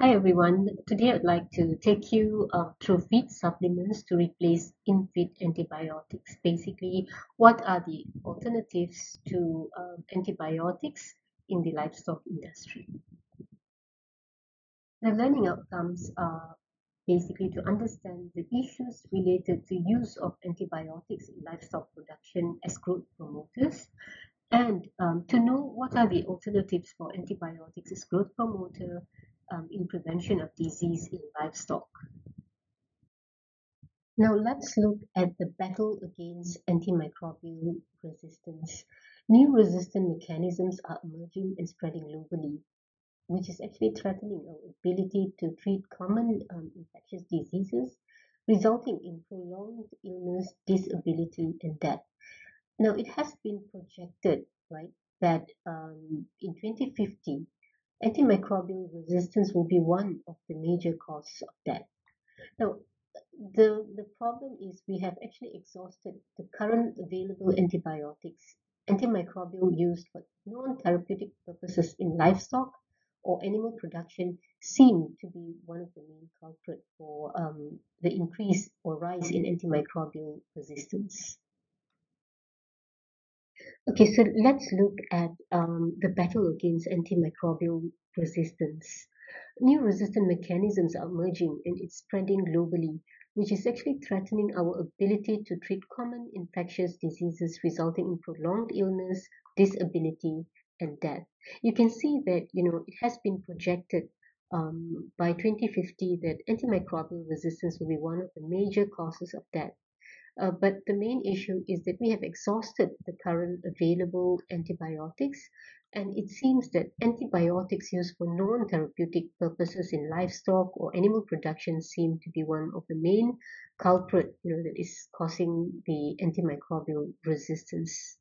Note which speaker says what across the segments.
Speaker 1: Hi everyone. Today I'd like to take you through feed supplements to replace in-feed antibiotics. Basically, what are the alternatives to antibiotics in the livestock industry? The learning outcomes are basically to understand the issues related to use of antibiotics in livestock production as growth promoters and to know what are the alternatives for antibiotics as growth promoter in prevention of disease in livestock. Now let's look at the battle against antimicrobial resistance. New resistant mechanisms are emerging and spreading globally, which is actually threatening our ability to treat common infectious diseases, resulting in prolonged illness, disability, and death. Now, it has been projected, right, that in 2050, antimicrobial resistance will be one of the major causes of death. Now, the problem is we have actually exhausted the current available antibiotics, antimicrobial used for non-therapeutic purposes in livestock or animal production seem to be one of the main culprits for the increase or rise in antimicrobial resistance. Okay, so let's look at the battle against antimicrobial resistance. New resistant mechanisms are emerging and it's spreading globally, which is actually threatening our ability to treat common infectious diseases, resulting in prolonged illness, disability, and death. You can see that it has been projected by 2050 that antimicrobial resistance will be one of the major causes of death. But the main issue is that we have exhausted the current available antibiotics, and it seems that antibiotics used for non-therapeutic purposes in livestock or animal production seem to be one of the main culprit, that is causing the antimicrobial resistance.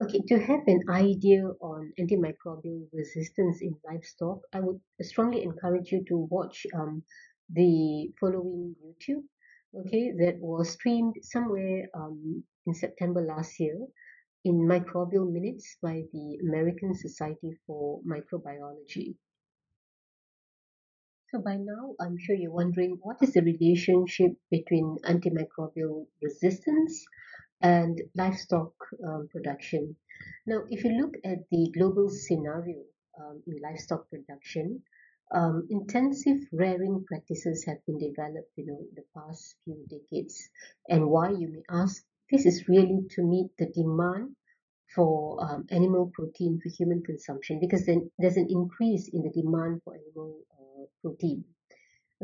Speaker 1: Okay, to have an idea on antimicrobial resistance in livestock, I would strongly encourage you to watch the following YouTube, okay, that was streamed somewhere in September last year in Microbial Minutes by the American Society for Microbiology. So by now, I'm sure you're wondering what is the relationship between antimicrobial resistance and livestock production. Now, if you look at the global scenario in livestock production, intensive rearing practices have been developed, in the past few decades. And why, you may ask, this is really to meet the demand for animal protein for human consumption because then there's an increase in the demand for animal protein.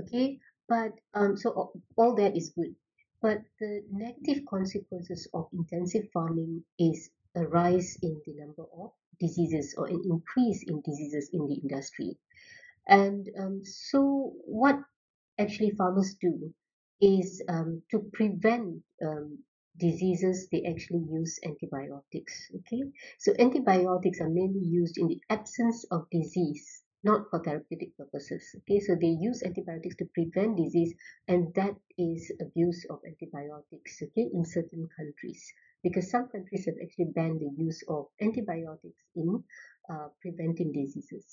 Speaker 1: Okay, but so all that is good, but the negative consequences of intensive farming is a rise in the number of diseases or an increase in diseases in the industry. And so what actually farmers do is to prevent diseases, they actually use antibiotics. Okay, so antibiotics are mainly used in the absence of disease, not for therapeutic purposes. Okay, so they use antibiotics to prevent disease, and that is abuse of antibiotics, okay, in certain countries, because some countries have actually banned the use of antibiotics in preventing diseases.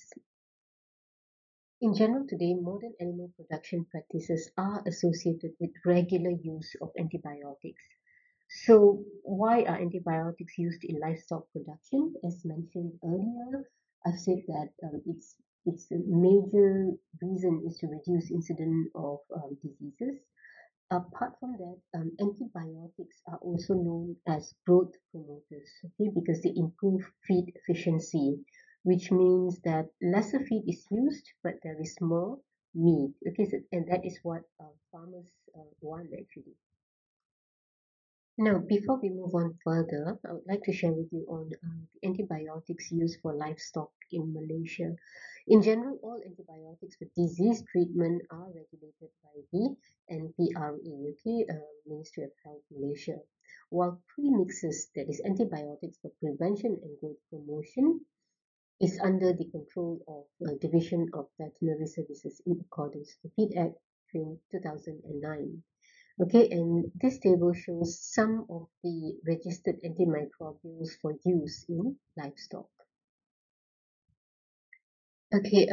Speaker 1: In general, today, modern animal production practices are associated with regular use of antibiotics. So, why are antibiotics used in livestock production? As mentioned earlier, I've said that it's a major reason is to reduce incidence of diseases. Apart from that, antibiotics are also known as growth promoters, okay, because they improve feed efficiency, which means that lesser feed is used, but there is more meat. Okay, so, and that is what farmers want actually. Now, before we move on further, I would like to share with you on the antibiotics used for livestock in Malaysia. In general, all antibiotics for disease treatment are regulated by the NPRA, okay, Ministry of Health Malaysia. While premixes, that is antibiotics for prevention and growth promotion, is under the control of Division of Veterinary Services in accordance to Feed Act 2009. Okay, and this table shows some of the registered antimicrobials for use in livestock. Okay,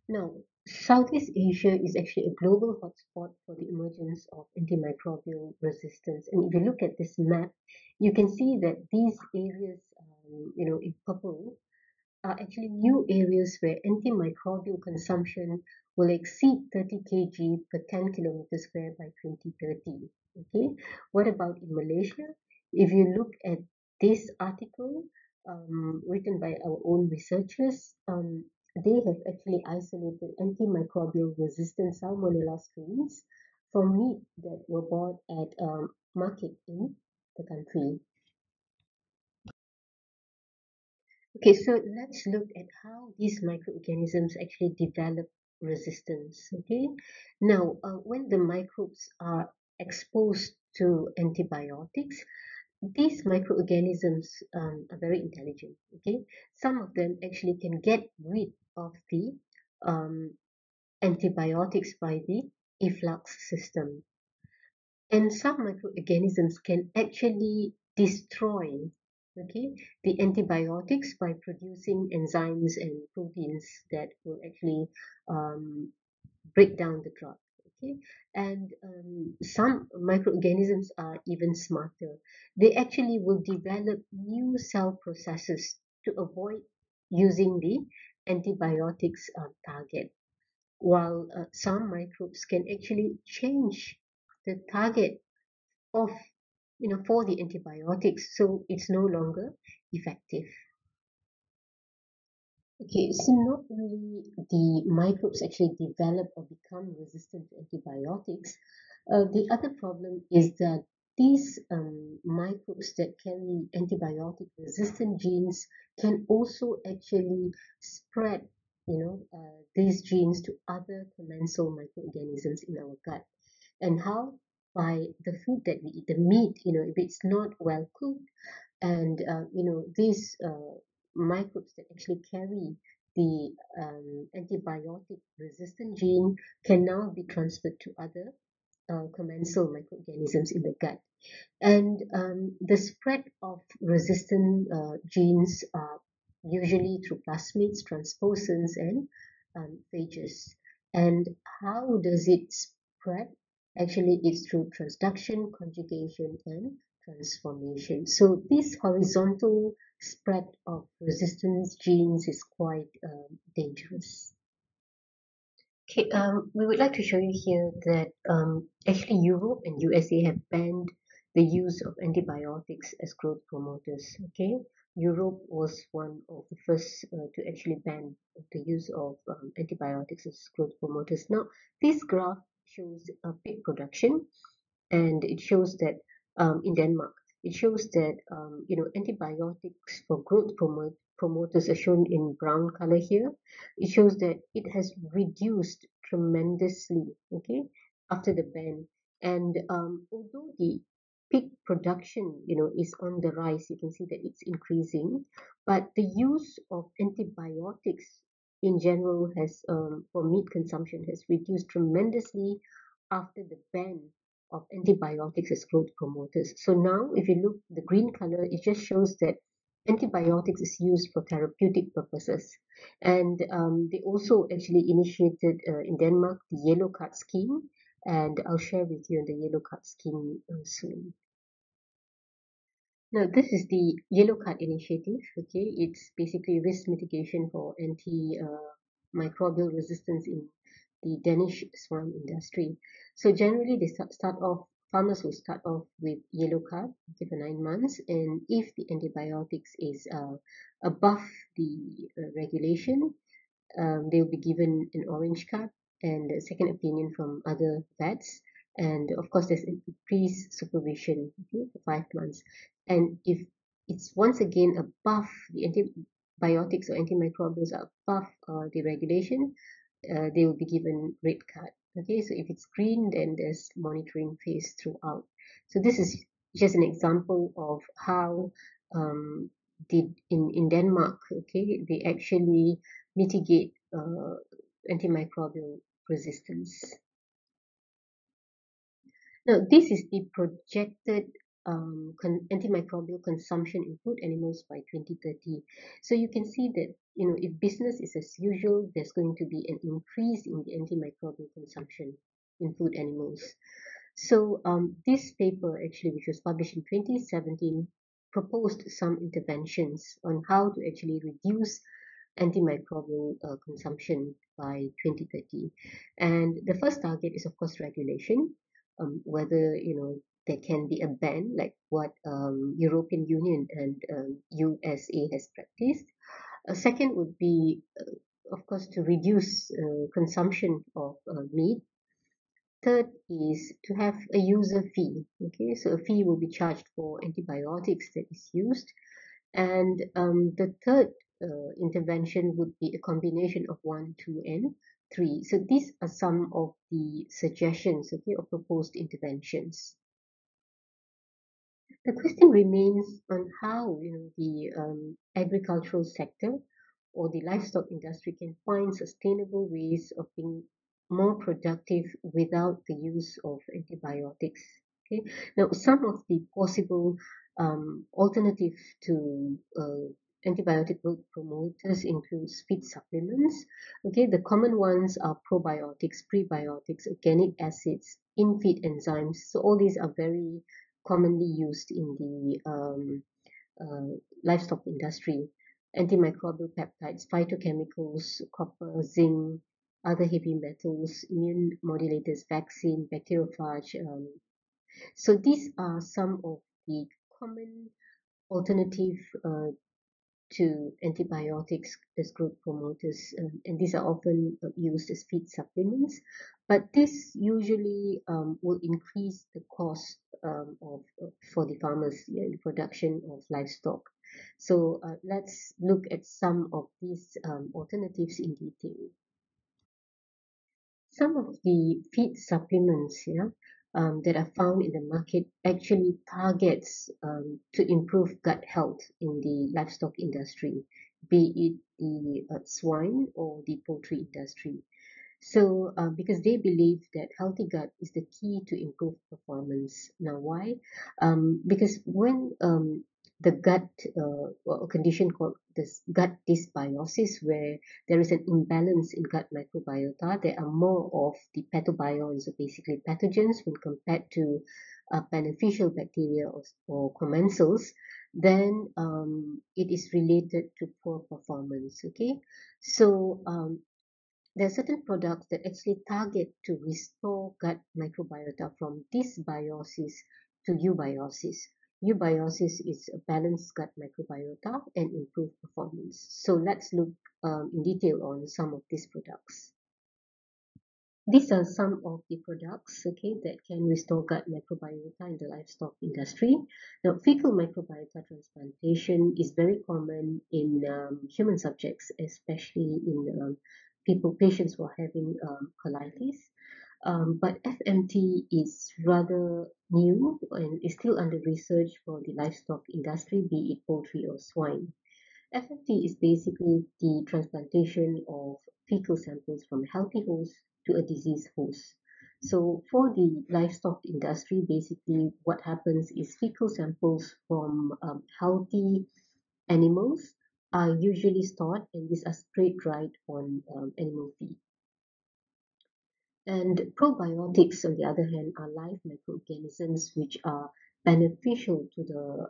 Speaker 1: now Southeast Asia is actually a global hotspot for the emergence of antimicrobial resistance. And if you look at this map, you can see that these areas, in purple, are actually new areas where antimicrobial consumption will exceed 30 kg per 10 kilometers square by 2030. Okay, what about in Malaysia? If you look at this article written by our own researchers, they have actually isolated antimicrobial resistant salmonella strains from meat that were bought at market in the country. Okay, so let's look at how these microorganisms actually develop resistance. Okay, now when the microbes are exposed to antibiotics, these microorganisms are very intelligent. Okay, some of them actually can get rid of the um, antibiotics by the efflux system. And some microorganisms can actually destroy, okay, the antibiotics by producing enzymes and proteins that will actually um, break down the drug. Okay, and some microorganisms are even smarter. They actually will develop new cell processes to avoid using the antibiotics target, while some microbes can actually change the target of for the antibiotics, so it's no longer effective. Okay, so not only the microbes actually develop or become resistant to antibiotics, the other problem is that these microbes that carry antibiotic resistant genes can also actually spread these genes to other commensal microorganisms in our gut. And how? By the food that we eat, the meat, if it's not well cooked, and these microbes that actually carry the antibiotic resistant gene can now be transferred to other commensal microorganisms in the gut. And the spread of resistant genes are usually through plasmids, transposons, and phages. And how does it spread? Actually, it's through transduction, conjugation, and transformation. So this horizontal spread of resistance genes is quite dangerous. Okay, we would like to show you here that actually Europe and USA have banned the use of antibiotics as growth promoters. Okay, Europe was one of the first to actually ban the use of antibiotics as growth promoters. Now, this graph shows a pig production, and it shows that in Denmark, it shows that antibiotics for promoters are shown in brown color here. It shows that it has reduced tremendously, okay, after the ban. And although the pig production, is on the rise, you can see that it's increasing, but the use of antibiotics in general has, for meat consumption, has reduced tremendously after the ban of antibiotics as growth promoters. So now, if you look, the green color, it just shows that antibiotics is used for therapeutic purposes. And they also actually initiated in Denmark the yellow card scheme, and I'll share with you the yellow card scheme soon. Now, this is the Yellow Card Initiative. Okay, it's basically risk mitigation for anti-microbial resistance in the Danish swine industry. So generally, they start off. Farmers will start off with yellow card, okay, for 9 months, and if the antibiotics is above the regulation, they will be given an orange card and a second opinion from other vets. And of course, there's increased supervision, okay, for 5 months. And if it's once again above the antibiotics or antimicrobials are above the regulation, they will be given red card. Okay, so if it's green, then there's monitoring phase throughout. So this is just an example of how did in Denmark, okay, they actually mitigate antimicrobial resistance. Now, this is the projected antimicrobial consumption in food animals by 2030. So you can see that if business is as usual, there's going to be an increase in the antimicrobial consumption in food animals. So this paper actually, which was published in 2017, proposed some interventions on how to actually reduce antimicrobial consumption by 2030. And the first target is, of course, regulation, whether, there can be a ban, like what European Union and USA has practiced. A second would be, of course, to reduce consumption of meat. Third is to have a user fee. Okay, so a fee will be charged for antibiotics that is used. And the third intervention would be a combination of one, two, and three. So these are some of the suggestions, okay, of proposed interventions. The question remains on how the agricultural sector or the livestock industry can find sustainable ways of being more productive without the use of antibiotics. Okay, now some of the possible alternatives to antibiotic growth promoters include feed supplements. Okay, the common ones are probiotics, prebiotics, organic acids, in-feed enzymes. So all these are very commonly used in the livestock industry. Antimicrobial peptides, phytochemicals, copper, zinc, other heavy metals, immune modulators, vaccine, bacteriophage. So these are some of the common alternative to antibiotics as growth promoters, and these are often used as feed supplements. But this usually will increase the cost for the farmers, in the production of livestock. So let's look at some of these alternatives in detail. Some of the feed supplements, that are found in the market actually targets to improve gut health in the livestock industry, be it the swine or the poultry industry. So, because they believe that healthy gut is the key to improve performance. Now, why? Because when the gut, or a condition called this gut dysbiosis, where there is an imbalance in gut microbiota, there are more of the pathobionts, so basically pathogens, when compared to beneficial bacteria or commensals, then it is related to poor performance. Okay, so there are certain products that actually target to restore gut microbiota from dysbiosis to eubiosis. Eubiosis is a balanced gut microbiota and improved performance. So let's look in detail on some of these products. These are some of the products, okay, that can restore gut microbiota in the livestock industry. Now, fecal microbiota transplantation is very common in human subjects, especially in patients who are having colitis. But FMT is rather new and is still under research for the livestock industry, be it poultry or swine. FFT is basically the transplantation of fecal samples from a healthy host to a diseased host. So for the livestock industry, basically what happens is fecal samples from healthy animals are usually stored, and these are spray dried on animal feed. And probiotics, on the other hand, are live microorganisms which are beneficial to the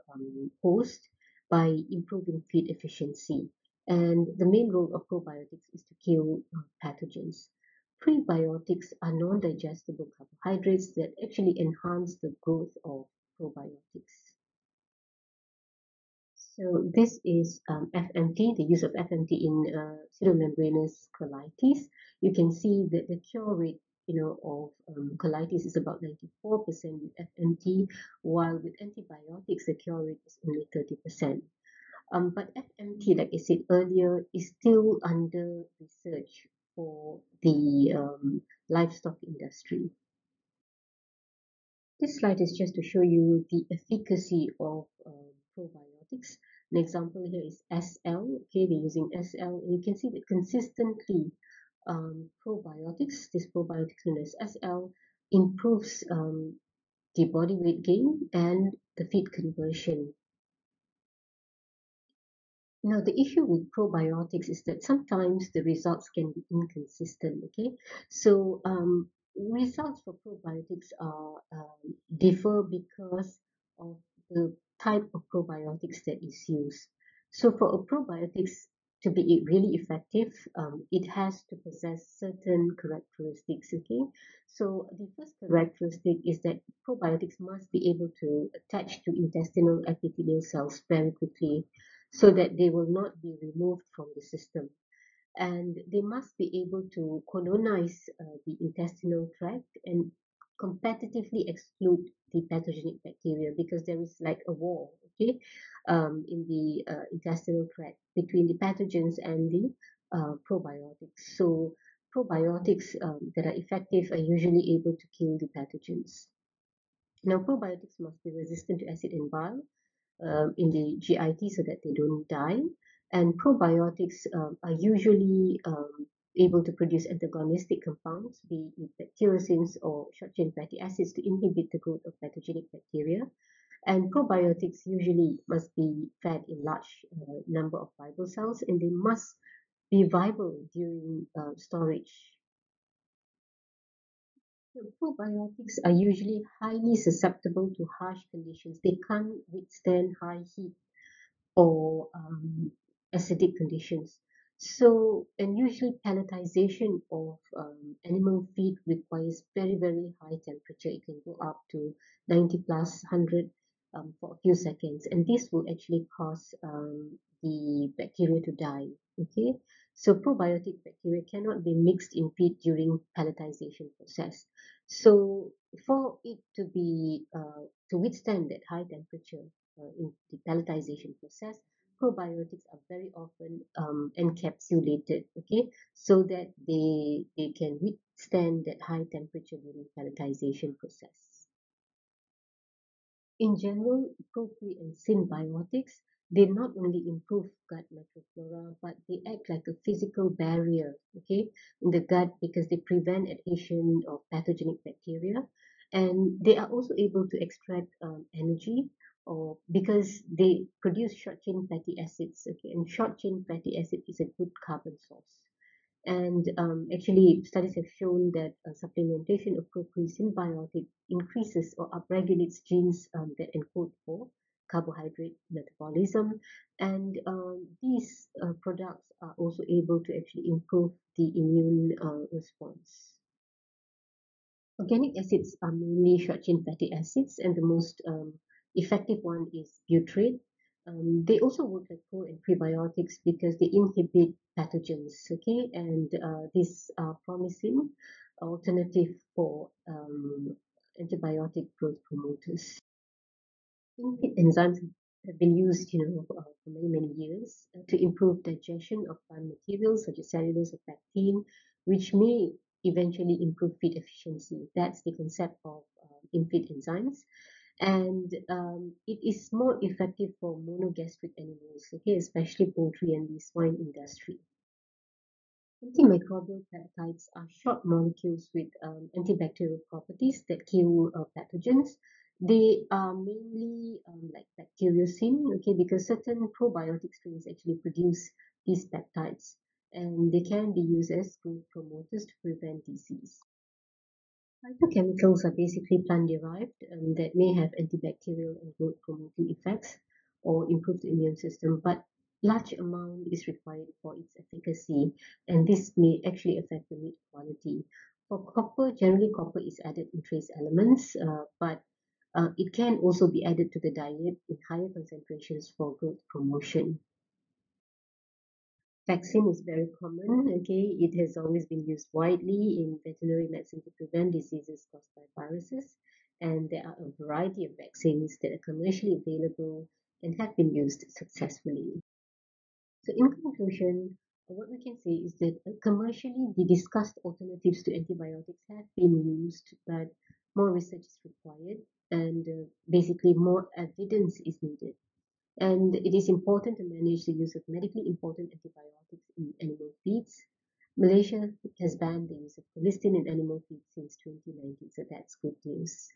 Speaker 1: host by improving feed efficiency. And the main role of probiotics is to kill pathogens. Prebiotics are non-digestible carbohydrates that actually enhance the growth of probiotics. So this is FMT, the use of FMT in pseudomembranous colitis. You can see that the cure rate, of colitis is about 94% with FMT, while with antibiotics, the cure rate is only 30%. But FMT, like I said earlier, is still under research for the livestock industry. This slide is just to show you the efficacy of probiotics. An example here is SL. Okay, they're using SL, and you can see that consistently probiotics, this probiotics known as SL, improves the body weight gain, and the feed conversion. Now, the issue with probiotics is that sometimes the results can be inconsistent. Okay, so results for probiotics are differ because of the type of probiotics that is used. So, for a probiotics to be really effective, it has to possess certain characteristics. Okay, so the first characteristic is that probiotics must be able to attach to intestinal epithelial cells very quickly so that they will not be removed from the system. And they must be able to colonize the intestinal tract and competitively exclude the pathogenic bacteria because there is like a wall, okay, in the intestinal tract between the pathogens and the probiotics. So probiotics that are effective are usually able to kill the pathogens. Now, probiotics must be resistant to acid and bile in the GIT so that they don't die. And probiotics are usually able to produce antagonistic compounds, be it bacteriocins or short-chain fatty acids, to inhibit the growth of pathogenic bacteria. And probiotics usually must be fed in large number of viable cells, and they must be viable during storage. So probiotics are usually highly susceptible to harsh conditions. They can't withstand high heat or acidic conditions. So, and usually pelletization of animal feed requires very, very high temperature. It can go up to 90 plus 100 for a few seconds. And this will actually cause the bacteria to die. Okay. So probiotic bacteria cannot be mixed in feed during pelletization process. So for it to withstand that high temperature, in the pelletization process, probiotics are very often encapsulated, okay, so that they can withstand that high temperature during pelletization process. In general, propre and symbiotics, they not only improve gut microflora, but they act like a physical barrier, okay, in the gut because they prevent adhesion of pathogenic bacteria, and they are also able to extract energy or because they produce short chain fatty acids, okay, and short chain fatty acid is a good carbon source. And actually, studies have shown that supplementation of propre symbiotic increases or upregulates genes that encode for carbohydrate metabolism. And these products are also able to actually improve the immune response. Organic acids are mainly short-chain fatty acids, and the most effective one is butyrate. They also work like pro and prebiotics because they inhibit pathogens, okay, and these are promising alternative for antibiotic growth promoters. Feed enzymes have been used, for many, many years to improve digestion of plant materials such as cellulose or pectin, which may eventually improve feed efficiency. That's the concept of in-feed enzymes. And it is more effective for monogastric animals, okay, especially poultry and the swine industry. Antimicrobial peptides are short molecules with antibacterial properties that kill pathogens. They are mainly like bacteriocin, okay, because certain probiotic strains actually produce these peptides, and they can be used as growth promoters to prevent disease. Phytochemicals are basically plant-derived that may have antibacterial and growth-promoting effects or improve the immune system, but large amount is required for its efficacy, and this may actually affect the meat quality. For copper, generally copper is added in trace elements, but it can also be added to the diet in higher concentrations for growth promotion. Vaccine is very common, okay? It has always been used widely in veterinary medicine to prevent diseases caused by viruses. And there are a variety of vaccines that are commercially available and have been used successfully. So in conclusion, what we can say is that commercially the discussed alternatives to antibiotics have been used, but more research is required and basically more evidence is needed. And it is important to manage the use of medically important antibiotics in animal feeds. Malaysia has banned the use of colistin in animal feed since 2019, so that's good news.